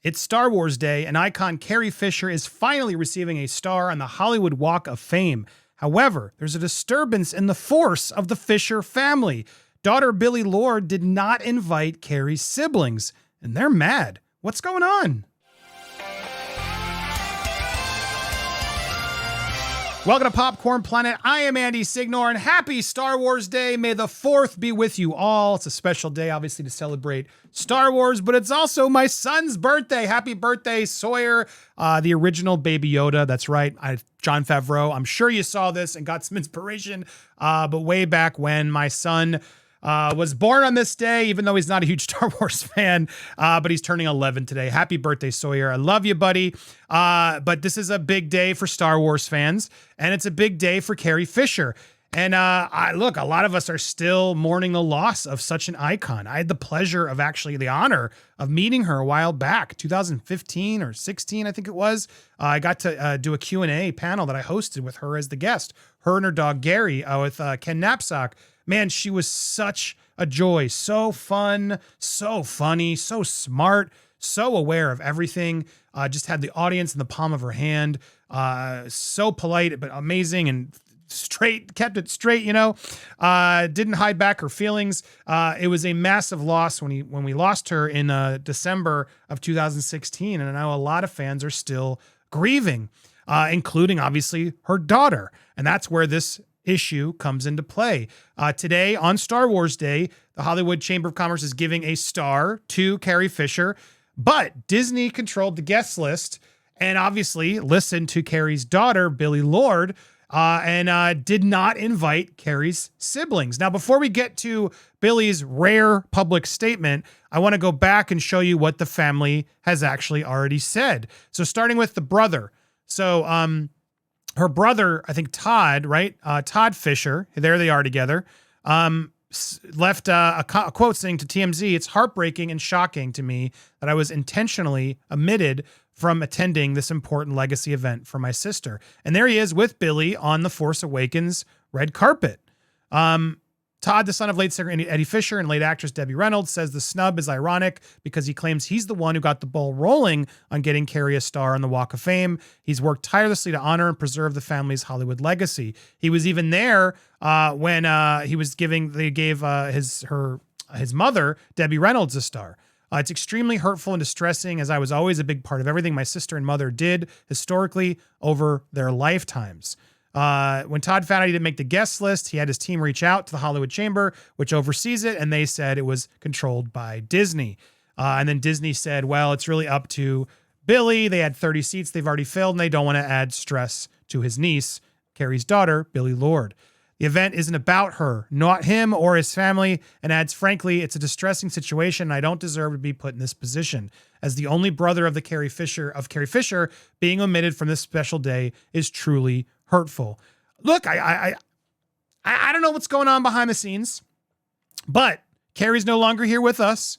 It's Star Wars Day, and icon Carrie Fisher is finally receiving a star on the Hollywood Walk of Fame. However, there's a disturbance in the force of the Fisher family. Daughter Billie Lourd did not invite Carrie's siblings, and they're mad. What's going on? Welcome to Popcorn Planet. I am Andy Signor, and happy Star Wars Day. May the 4th be with you all. It's a special day, obviously, to celebrate Star Wars, but it's also my son's birthday. Happy birthday, Sawyer, the original Baby Yoda. That's right, Jon Favreau. I'm sure you saw this and got some inspiration, but way back when my son was born on this day, even though he's not a huge Star Wars fan, but he's turning 11 today. Happy birthday, Sawyer. I love you, buddy. But this is a big day for Star Wars fans, and it's a big day for Carrie Fisher. And look, a lot of us are still mourning the loss of such an icon. I had the pleasure of the honor of meeting her a while back, 2015 or 16, I think it was. I got to do a Q&A panel that I hosted with her as the guest, her and her dog, Gary, with Ken Knapsack. Man, she was such a joy. So fun, so funny, so smart, so aware of everything. Just had the audience in the palm of her hand. So polite, but amazing and straight, kept it straight, didn't hide back her feelings. It was a massive loss when we lost her in December of 2016. And I know a lot of fans are still grieving, including obviously her daughter. And that's where this issue comes into play. Today on Star Wars Day, the Hollywood Chamber of Commerce is giving a star to Carrie Fisher, but Disney controlled the guest list and obviously listened to Carrie's daughter, Billie Lourd, and did not invite Carrie's siblings. Now, before we get to Billie's rare public statement, I want to go back and show you what the family has actually already said. So starting with the brother. So, her brother, I think Todd, right? Todd Fisher, there they are together, left a quote saying to TMZ, "It's heartbreaking and shocking to me that I was intentionally omitted from attending this important legacy event for my sister." And there he is with Billie on the Force Awakens red carpet. Todd, the son of late singer Eddie Fisher and late actress Debbie Reynolds, says the snub is ironic because he claims he's the one who got the ball rolling on getting Carrie a star on the Walk of Fame. He's worked tirelessly to honor and preserve the family's Hollywood legacy. He was even there when they gave his mother, Debbie Reynolds, a star. It's extremely hurtful and distressing, as I was always a big part of everything my sister and mother did historically over their lifetimes. When Todd found out he didn't make the guest list, he had his team reach out to the Hollywood Chamber, which oversees it, and they said it was controlled by Disney. And then Disney said, well, it's really up to Billie. They had 30 seats they've already filled, and they don't want to add stress to his niece, Carrie's daughter, Billie Lourd. The event isn't about her, not him or his family, and adds, frankly, it's a distressing situation, and I don't deserve to be put in this position. As the only brother of Carrie Fisher, being omitted from this special day is truly hurtful. Look, I don't know what's going on behind the scenes, but Carrie's no longer here with us.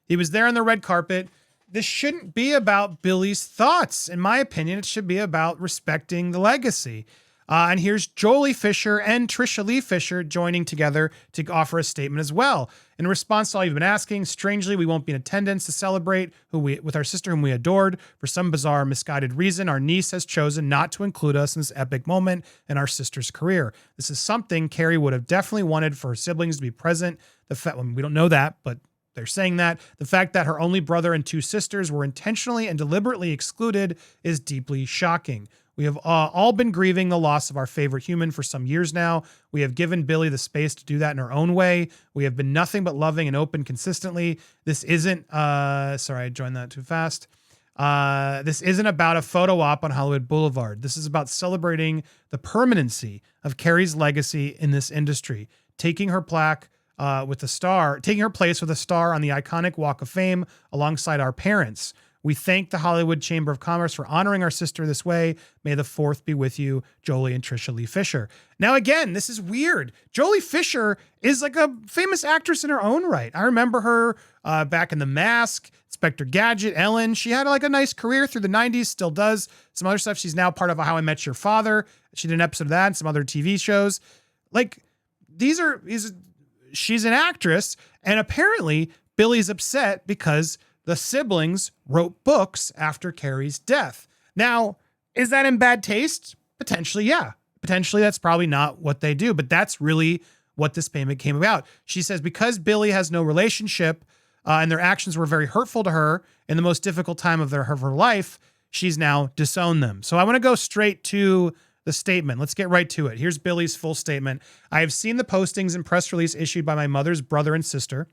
He was there on the red carpet. This shouldn't be about Billie's thoughts. In my opinion, it should be about respecting the legacy. And here's Jolie Fisher and Trisha Lee Fisher joining together to offer a statement as well. In response to all you've been asking, strangely, we won't be in attendance to celebrate with our sister whom we adored. For some bizarre, misguided reason, our niece has chosen not to include us in this epic moment in our sister's career. This is something Carrie would have definitely wanted for her siblings to be present. We don't know that, but they're saying that. The fact that her only brother and 2 sisters were intentionally and deliberately excluded is deeply shocking. We have all been grieving the loss of our favorite human for some years now. We have given Billie the space to do that in her own way. We have been nothing but loving and open consistently. This isn't, sorry, I joined that too fast. This isn't about a photo op on Hollywood Boulevard. This is about celebrating the permanency of Carrie's legacy in this industry, taking her place with a star on the iconic Walk of Fame alongside our parents. We thank the Hollywood Chamber of Commerce for honoring our sister this way. May the 4th be with you, Jolie and Trisha Lee Fisher. Now, again, this is weird. Jolie Fisher is like a famous actress in her own right. I remember her back in The Mask, Inspector Gadget, Ellen. She had like a nice career through the 90s, still does some other stuff. She's now part of How I Met Your Father. She did an episode of that and some other TV shows. Like, she's an actress, and apparently Billie's upset because the siblings wrote books after Carrie's death. Now, is that in bad taste? Potentially, yeah. Potentially, that's probably not what they do, but that's really what this payment came about. She says, because Billie has no relationship and their actions were very hurtful to her in the most difficult time of her life, she's now disowned them. So I want to go straight to the statement. Let's get right to it. Here's Billie's full statement. I have seen the postings and press release issued by my mother's brother and sister.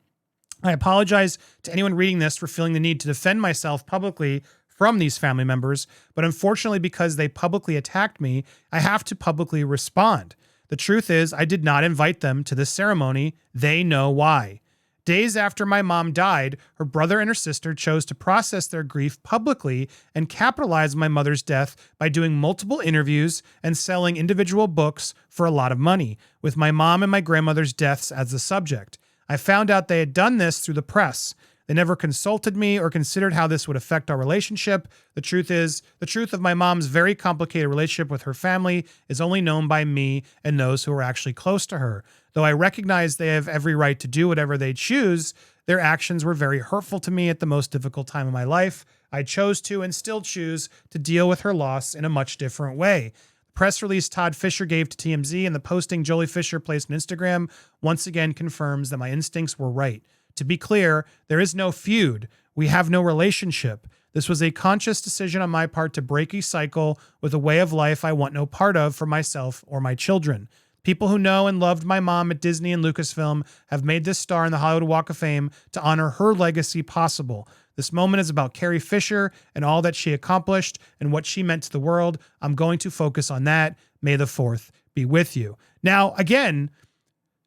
I apologize to anyone reading this for feeling the need to defend myself publicly from these family members, but unfortunately, because they publicly attacked me, I have to publicly respond. The truth is, I did not invite them to this ceremony. They know why. Days after my mom died, her brother and her sister chose to process their grief publicly and capitalize my mother's death by doing multiple interviews and selling individual books for a lot of money, with my mom and my grandmother's deaths as the subject. I found out they had done this through the press. They never consulted me or considered how this would affect our relationship. The truth is, the truth of my mom's very complicated relationship with her family is only known by me and those who are actually close to her. Though I recognize they have every right to do whatever they choose, their actions were very hurtful to me at the most difficult time of my life. I chose to and still choose to deal with her loss in a much different way. The press release Todd Fisher gave to TMZ and the posting Jolie Fisher placed on Instagram once again confirms that my instincts were right. To be clear, there is no feud. We have no relationship. This was a conscious decision on my part to break a cycle with a way of life I want no part of for myself or my children. People who know and loved my mom at Disney and Lucasfilm have made this star in the Hollywood Walk of Fame to honor her legacy possible. This moment is about Carrie Fisher and all that she accomplished and what she meant to the world. I'm going to focus on that. May the 4th be with you. Now, again,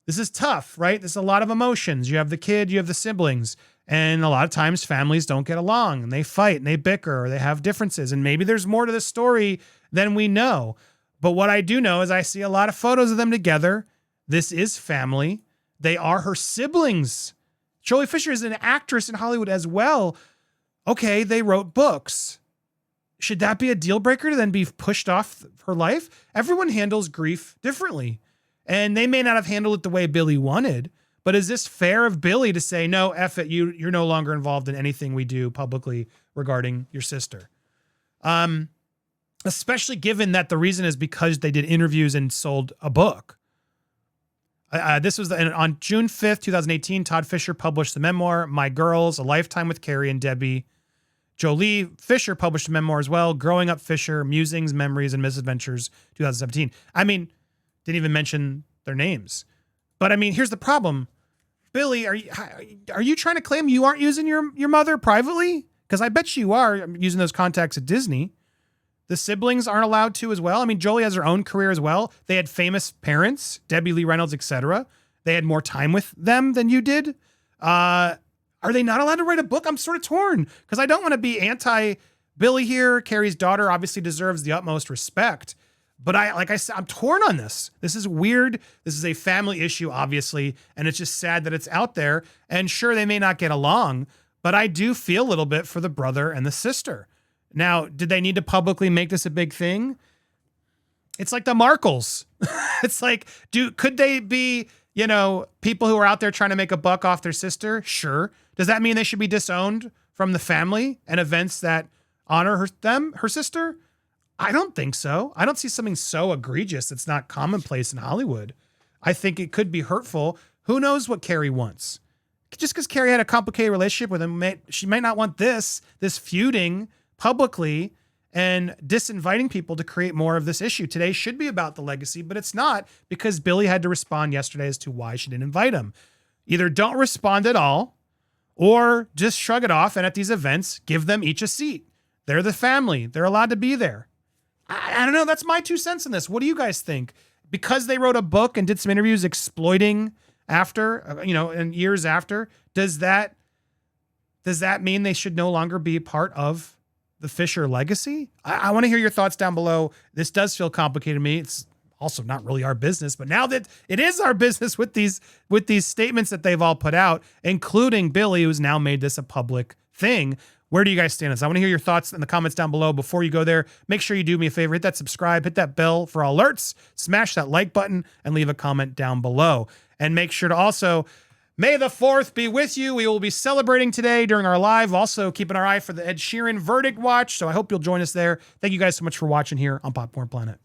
this is tough, right? There's a lot of emotions. You have the kid, you have the siblings, and a lot of times families don't get along and they fight and they bicker or they have differences. And maybe there's more to this story than we know. But what I do know is I see a lot of photos of them together. This is family. They are her siblings. Jolie Fisher is an actress in Hollywood as well. Okay, they wrote books. Should that be a deal breaker to then be pushed off her life? Everyone handles grief differently. And they may not have handled it the way Billie wanted, but is this fair of Billie to say, no, F it, you're no longer involved in anything we do publicly regarding your sister? Especially given that the reason is because they did interviews and sold a book. This was on June 5th, 2018, Todd Fisher published the memoir, My Girls, A Lifetime with Carrie and Debbie. Jolie Fisher published a memoir as well, Growing Up Fisher, Musings, Memories, and Misadventures, 2017. I mean, didn't even mention their names. But I mean, here's the problem. Billie, are you trying to claim you aren't using your mother privately? Because I bet you are using those contacts at Disney. The siblings aren't allowed to as well. I mean, Jolie has her own career as well. They had famous parents, Debbie Lee Reynolds, etc. They had more time with them than you did. Are they not allowed to write a book? I'm sort of torn because I don't want to be anti-Billie here. Carrie's daughter obviously deserves the utmost respect. But like I said, I'm torn on this. This is weird. This is a family issue, obviously, and it's just sad that it's out there. And sure, they may not get along, but I do feel a little bit for the brother and the sister. Now, did they need to publicly make this a big thing? It's like the Markles. It's like, could they be, people who are out there trying to make a buck off their sister? Sure. Does that mean they should be disowned from the family and events that honor her sister? I don't think so. I don't see something so egregious that's not commonplace in Hollywood. I think it could be hurtful. Who knows what Carrie wants? Just because Carrie had a complicated relationship with him, she might not want this feuding publicly and disinviting people to create more of this issue. Today should be about the legacy, but it's not because Billie had to respond yesterday as to why she didn't invite him. Either don't respond at all or just shrug it off and at these events, give them each a seat. They're the family. They're allowed to be there. I don't know. That's my 2 cents in this. What do you guys think? Because they wrote a book and did some interviews exploiting after, and years after, does that mean they should no longer be part of the Fisher legacy? I want to hear your thoughts down below. This does feel complicated to me. It's also not really our business, but now that it is our business with these statements that they've all put out, including Billie, who's now made this a public thing. Where do you guys stand on this? I want to hear your thoughts in the comments down below. Before you go there, make sure you do me a favor, hit that subscribe, hit that bell for alerts, smash that like button, and leave a comment down below. And make sure to also May the 4th be with you. We will be celebrating today during our live. Also, keeping our eye for the Ed Sheeran Verdict Watch. So I hope you'll join us there. Thank you guys so much for watching here on Popcorn Planet.